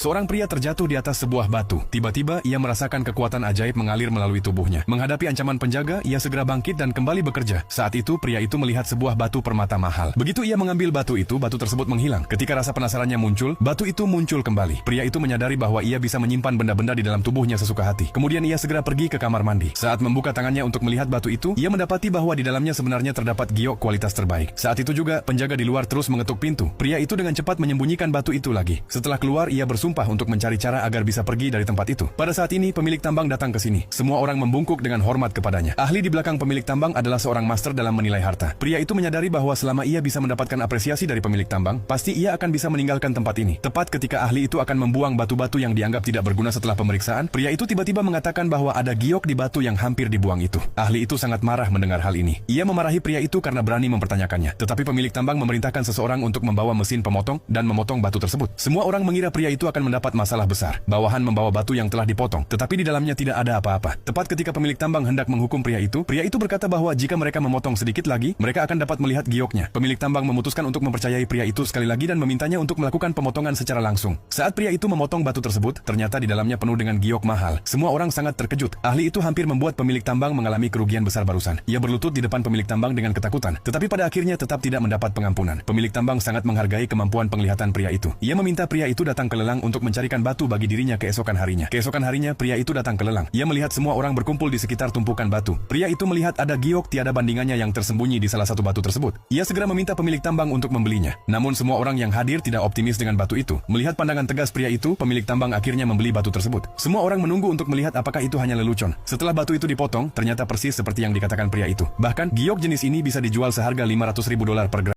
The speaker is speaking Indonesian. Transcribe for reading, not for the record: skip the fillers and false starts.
Seorang pria terjatuh di atas sebuah batu. Tiba-tiba ia merasakan kekuatan ajaib mengalir melalui tubuhnya. Menghadapi ancaman penjaga, ia segera bangkit dan kembali bekerja. Saat itu pria itu melihat sebuah batu permata mahal. Begitu ia mengambil batu itu, batu tersebut menghilang. Ketika rasa penasarannya muncul, batu itu muncul kembali. Pria itu menyadari bahwa ia bisa menyimpan benda-benda di dalam tubuhnya sesuka hati. Kemudian ia segera pergi ke kamar mandi. Saat membuka tangannya untuk melihat batu itu, ia mendapati bahwa di dalamnya sebenarnya terdapat giok kualitas terbaik. Saat itu juga penjaga di luar terus mengetuk pintu. Pria itu dengan cepat menyembunyikan batu itu lagi. Setelah keluar, ia bersumpah untuk mencari cara agar bisa pergi dari tempat itu. Pada saat ini, pemilik tambang datang ke sini. Semua orang membungkuk dengan hormat kepadanya. Ahli di belakang pemilik tambang adalah seorang master dalam menilai harta. Pria itu menyadari bahwa selama ia bisa mendapatkan apresiasi dari pemilik tambang, pasti ia akan bisa meninggalkan tempat ini. Tepat ketika ahli itu akan membuang batu-batu yang dianggap tidak berguna setelah pemeriksaan, pria itu tiba-tiba mengatakan bahwa ada giok di batu yang hampir dibuang itu. Ahli itu sangat marah mendengar hal ini. Ia memarahi pria itu karena berani mempertanyakannya. Tetapi pemilik tambang memerintahkan seseorang untuk membawa mesin pemotong dan memotong batu tersebut. Semua orang mengira pria itu akan mendapat masalah besar. Bawahan membawa batu yang telah dipotong, tetapi di dalamnya tidak ada apa-apa. Tepat ketika pemilik tambang hendak menghukum pria itu berkata bahwa jika mereka memotong sedikit lagi, mereka akan dapat melihat gioknya. Pemilik tambang memutuskan untuk mempercayai pria itu sekali lagi dan memintanya untuk melakukan pemotongan secara langsung. Saat pria itu memotong batu tersebut, ternyata di dalamnya penuh dengan giok mahal. Semua orang sangat terkejut. Ahli itu hampir membuat pemilik tambang mengalami kerugian besar barusan. Ia berlutut di depan pemilik tambang dengan ketakutan, tetapi pada akhirnya tetap tidak mendapat pengampunan. Pemilik tambang sangat menghargai kemampuan penglihatan pria itu. Ia meminta pria itu datang ke lelang untuk mencarikan batu bagi dirinya keesokan harinya. Keesokan harinya, pria itu datang ke lelang. Ia melihat semua orang berkumpul di sekitar tumpukan batu. Pria itu melihat ada giok tiada bandingannya yang tersembunyi di salah satu batu tersebut. Ia segera meminta pemilik tambang untuk membelinya. Namun semua orang yang hadir tidak optimis dengan batu itu. Melihat pandangan tegas pria itu, pemilik tambang akhirnya membeli batu tersebut. Semua orang menunggu untuk melihat apakah itu hanya lelucon. Setelah batu itu dipotong, ternyata persis seperti yang dikatakan pria itu. Bahkan, giok jenis ini bisa dijual seharga $500.000 per gram.